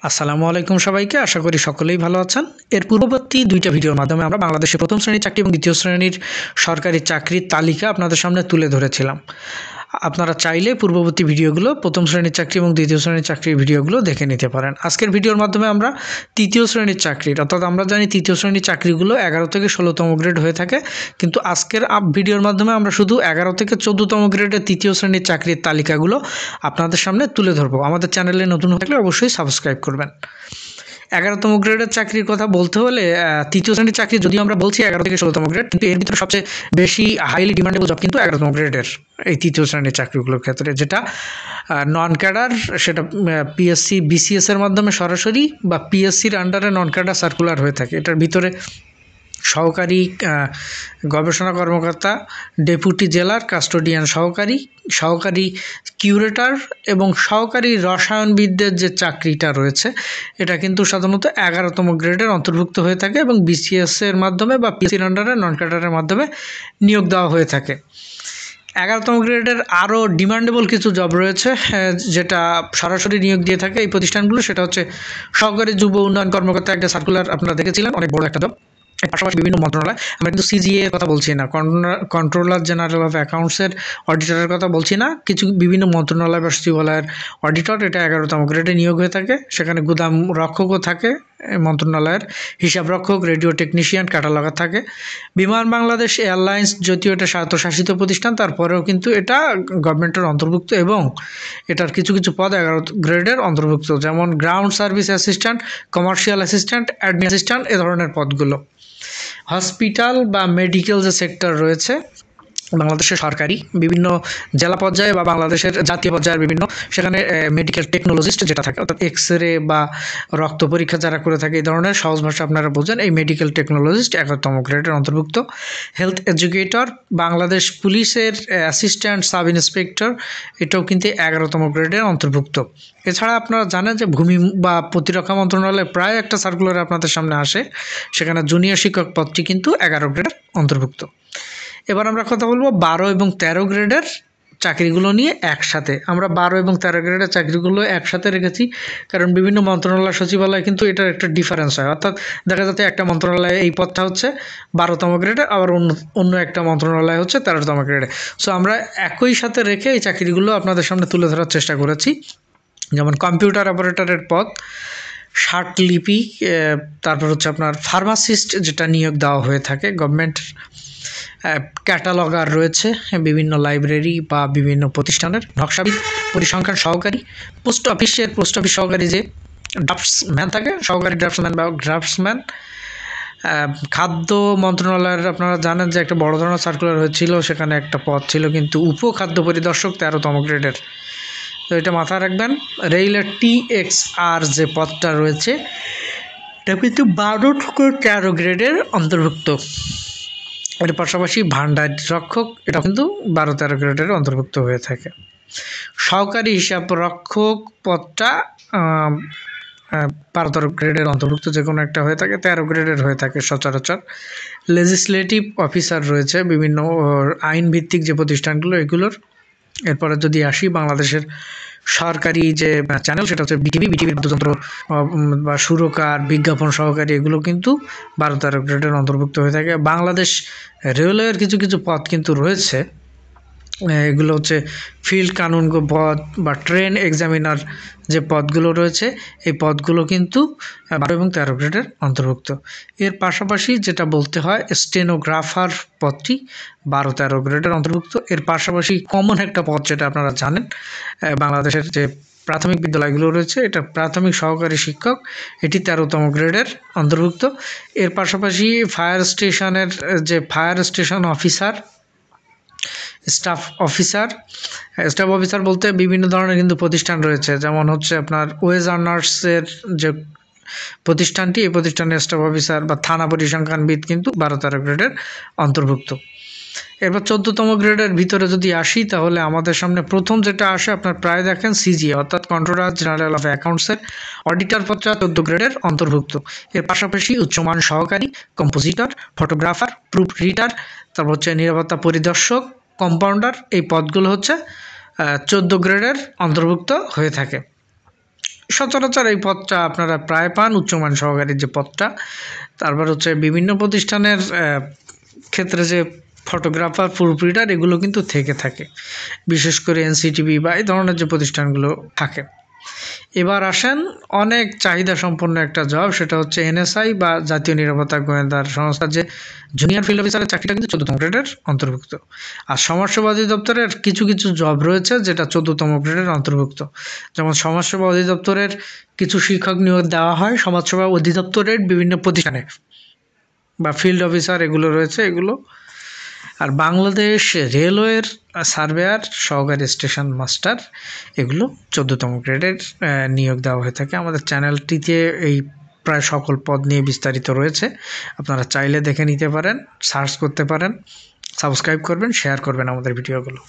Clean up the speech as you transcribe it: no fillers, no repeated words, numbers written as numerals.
আসসালামু আলাইকুম সবাইকে। আশা করি সকলেই ভালো আছেন। এর পূর্ববর্তী দুইটা ভিডিওর মাধ্যমে আমরা বাংলাদেশের প্রথম শ্রেণীর চাকরি এবং দ্বিতীয় শ্রেণীর সরকারি চাকরির তালিকা আপনাদের সামনে তুলে ধরেছিলাম। আপনারা চাইলে পূর্ববর্তী ভিডিওগুলো প্রথম শ্রেণীর চাকরি এবং দ্বিতীয় শ্রেণীর চাকরির ভিডিওগুলো দেখে নিতে পারেন। আজকের ভিডিওর মাধ্যমে আমরা তৃতীয় শ্রেণীর চাকরির, অর্থাৎ আমরা জানি তৃতীয় শ্রেণীর চাকরিগুলো 11 থেকে 16তম গ্রেড হয়ে থাকে, কিন্তু আজকের ভিডিওর মাধ্যমে আমরা শুধু 11 থেকে 14তম গ্রেডের তৃতীয় শ্রেণীর চাকরির তালিকাগুলো আপনাদের সামনে তুলে ধরবো। আমাদের চ্যানেলে নতুন থাকলে অবশ্যই সাবস্ক্রাইব করবেন। 11তম গ্রেডের চাকরির কথা বলতে হলে তৃতীয় শ্রেণীর চাকরি যদিও আমরা বলছি 11 থেকে 16তম গ্রেড, কিন্তু এর ভিতরে সবচেয়ে বেশি হাইলি ডিমান্ডেবল জব কিন্তু 11তম গ্রেডের এই তৃতীয় শ্রেণীর চাকরিগুলোর ক্ষেত্রে, যেটা নন ক্যাডার, সেটা পিএসসি বিসিএস এর মাধ্যমে সরাসরি বা পিএসসির আন্ডারে নন ক্যাডার সার্কুলার হয়ে থাকে। এটার ভিতরে সহকারী গবেষণা কর্মকর্তা, ডেপুটি জেলার কাস্টোডিয়ান সহকারী, সহকারী কিউরেটর এবং সহকারী রসায়নবিদদের যে চাকরিটা রয়েছে এটা কিন্তু সাধারণত 11তম গ্রেডের অন্তর্ভুক্ত হয়ে থাকে এবং বিসিএস এর মাধ্যমে বা পিএসসির আন্ডারে নন ক্যাডারের মাধ্যমে নিয়োগ দেওয়া হয়ে থাকে। 11তম গ্রেডের আরও ডিমান্ডেবল কিছু জব রয়েছে যেটা সরাসরি নিয়োগ দিয়ে থাকে এই প্রতিষ্ঠানগুলো, সেটা হচ্ছে সহকারী যুব উন্নয়ন কর্মকর্তা, একটা সার্কুলার আপনারা দেখেছিলেন, অনেক বড় একটা জব। এর পাশাপাশি বিভিন্ন মন্ত্রণালয়, আমরা কিন্তু সিজিএ এর কথা বলছি না, কন্ট্রোলার জেনারেল অফ অ্যাকাউন্টসের অডিটরের কথা বলছি না, কিছু বিভিন্ন মন্ত্রণালয় বা সচিবালয়ের অডিটর, এটা 11তম গ্রেডে নিয়োগ হয়ে থাকে। সেখানে গুদাম রক্ষকও থাকে, মন্ত্রণালয়ের হিসাব রক্ষক, রেডিও টেকনিশিয়ান, ক্যাটালগার থাকে। বিমান বাংলাদেশ এয়ারলাইন্স, যদিও এটা স্বায়ত্তশাসিত প্রতিষ্ঠান, তারপরেও কিন্তু এটা গভর্নমেন্টের অন্তর্ভুক্ত এবং এটার কিছু কিছু পদ 11 গ্রেডের অন্তর্ভুক্ত, যেমন ground service assistant, commercial assistant, admin assistant, এ ধরনের পদগুলো। হসপিটাল বা মেডিকেল যে সেক্টর রয়েছে বাংলাদেশের সরকারি বিভিন্ন জেলা পর্যায়ে বা বাংলাদেশের জাতীয় পর্যায়ের বিভিন্ন, সেখানে মেডিকেল টেকনোলজিস্ট যেটা থাকে, অর্থাৎ এক্সরে বা রক্ত পরীক্ষা যারা করে থাকে, এই ধরনের সহজ ভাষা আপনারা বোঝেন, এই মেডিকেল টেকনোলজিস্ট 11তম গ্রেডের অন্তর্ভুক্ত। হেলথ এডুকেটর, বাংলাদেশ পুলিশের অ্যাসিস্ট্যান্ট সাব ইন্সপেক্টর, এটাও কিন্তু 11তম গ্রেডের অন্তর্ভুক্ত। এছাড়া আপনারা জানেন যে ভূমি বা প্রতিরক্ষা মন্ত্রণালয়ে প্রায় একটা সার্কুলার আপনাদের সামনে আসে, সেখানে জুনিয়র শিক্ষক পদটি কিন্তু 11 গ্রেডের অন্তর্ভুক্ত। এবার আমরা কথা বলবো 12 এবং 13 গ্রেডের চাকরিগুলো নিয়ে একসাথে। আমরা 12 এবং 13 গ্রেডের চাকরিগুলো একসাথে রেখেছি কারণ বিভিন্ন মন্ত্রণালয় সচিবালয় কিন্তু এটার একটা ডিফারেন্স হয়, অর্থাৎ দেখা যাচ্ছে একটা মন্ত্রণালয়ে এই পদটা হচ্ছে 12তম গ্রেডে, আবার অন্য একটা মন্ত্রণালয় হচ্ছে 13তম গ্রেডে। সো আমরা একই সাথে রেখে এই চাকরিগুলো আপনাদের সামনে তুলে ধরার চেষ্টা করেছি। যেমন কম্পিউটার অপারেটরের পদ, ষাটলিপি, তারপর হচ্ছে আপনার ফার্মাসিস্ট যেটা নিয়োগ দেওয়া হয়ে থাকে গভর্নমেন্ট, ক্যাটালগার রয়েছে বিভিন্ন লাইব্রেরি বা বিভিন্ন প্রতিষ্ঠানের, নকশাবিদ, পরিসংখ্যান সহকারী, পোস্ট অফিস সহকারী যে ড্রাফটসম্যান থাকে, সহকারী ড্রাফটসম্যান বা ড্রাফটসম্যান। খাদ্য মন্ত্রণালয়ের আপনারা জানেন যে একটা বড় ধরনের সার্কুলার হয়েছিল, সেখানে একটা পদ ছিল কিন্তু উপখাদ্য পরিদর্শক 13তম গ্রেডের, তো এটা মাথায় রাখবেন। রেইলের TXR যে পদটা রয়েছে এটা কিন্তু 12 থেকে 13 গ্রেডের অন্তর্ভুক্ত। এর পাশাপাশি ভান্ডার রক্ষক, এটা কিন্তু 12-13 গ্রেডের অন্তর্ভুক্ত হয়ে থাকে। সহকারী হিসাব রক্ষক পদটা 12-13 গ্রেডের অন্তর্ভুক্ত যে কোনো একটা হয়ে থাকে, 13 গ্রেডের হয়ে থাকে সচরাচর। লেজিসলেটিভ অফিসার রয়েছে বিভিন্ন আইন ভিত্তিক যে প্রতিষ্ঠানগুলো এগুলোর। এরপরে যদি আসি বাংলাদেশের সরকারি যে চ্যানেল, সেটা হচ্ছে বিটিভির বাদ্যযন্ত্র বা সুরকার, বিজ্ঞাপন সহকারী, এগুলো কিন্তু 12-13 গ্রেডের অন্তর্ভুক্ত হয়ে থাকে। বাংলাদেশ রেলওয়ের কিছু কিছু পদ কিন্তু রয়েছে, এগুলো হচ্ছে ফিল্ড কানুন পদ বা ট্রেন এক্সামিনার যে পদগুলো রয়েছে, এই পদগুলো কিন্তু 12 এবং 13 গ্রেডের অন্তর্ভুক্ত। এর পাশাপাশি যেটা বলতে হয়, স্টেনোগ্রাফার পদটি 12-13 গ্রেডের অন্তর্ভুক্ত। এর পাশাপাশি কমন একটা পদ যেটা আপনারা জানেন, বাংলাদেশের যে প্রাথমিক বিদ্যালয়গুলো রয়েছে, এটা প্রাথমিক সহকারী শিক্ষক, এটি 13তম গ্রেডের অন্তর্ভুক্ত। এর পাশাপাশি ফায়ার স্টেশনের যে fire station officer, staff officer বলতে বিভিন্ন ধরনের কিন্তু প্রতিষ্ঠান রয়েছে, যেমন হচ্ছে আপনার ওয়েজ আর্নার্সের যে প্রতিষ্ঠানটি, এই প্রতিষ্ঠানের স্টাফ অফিসার বা থানা পরিসংখ্যানবিদ কিন্তু 12-13 গ্রেডের অন্তর্ভুক্ত। এবার 14তম গ্রেডের ভিতরে যদি আসি, তাহলে আমাদের সামনে প্রথম যেটা আসে আপনার প্রায় দেখেন সিজিএ, অর্থাৎ কন্ট্রোলার জেনারেল অফ অ্যাকাউন্টসের অডিটর পদটা 14 গ্রেডের অন্তর্ভুক্ত। এর পাশাপাশি উচ্চমান সহকারী, কম্পোজিটর, ফটোগ্রাফার, প্রুফ রিডার, তারপর হচ্ছে নিরাপত্তা পরিদর্শক, কম্পাউন্ডার, এই পদগুলো হচ্ছে 14 গ্রেডের অন্তর্ভুক্ত হয়ে থাকে। সচরাচর এই পদটা আপনারা প্রায় পান, উচ্চমান সহকারীর যে পদটা। তারপর হচ্ছে বিভিন্ন প্রতিষ্ঠানের ক্ষেত্রে যে ফটোগ্রাফার, প্রুফ রিডার এগুলো কিন্তু থেকে থাকে, বিশেষ করে এনসিটিভি বা এই ধরনের যে প্রতিষ্ঠানগুলো থাকে। এবার আসেন অনেক চাহিদা সম্পন্ন একটা জব, সেটা হচ্ছে এনএসআই বা জাতীয় নিরাপত্তা গোয়েন্দার সংস্থার যে জুনিয়র ফিল্ড অফিসারের চাকরিটা কিন্তু 14তম গ্রেডের অন্তর্ভুক্ত। আর সমাজসেবা অধিদপ্তরের কিছু কিছু জব রয়েছে যেটা 14তম গ্রেডের অন্তর্ভুক্ত। যেমন সমাজসেবা অধিদপ্তরের কিছু শিক্ষক নিয়োগ দেওয়া হয় সমাজসেবা অধিদপ্তরের বিভিন্ন প্রতিষ্ঠানে, বা ফিল্ড অফিসার এগুলো রয়েছে এগুলো। আর বাংলাদেশ রেলওয়ের সার্ভেয়ার, সহকারী স্টেশন মাস্টার এগুলো 14তম গ্রেডের নিয়োগ দেওয়া হয়ে থাকে। আমাদের চ্যানেলটিতে এই প্রায় সকল পদ নিয়ে বিস্তারিত রয়েছে, আপনারা চাইলে দেখে নিতে পারেন, সার্চ করতে পারেন, সাবস্ক্রাইব করবেন, শেয়ার করবেন আমাদের ভিডিওগুলো।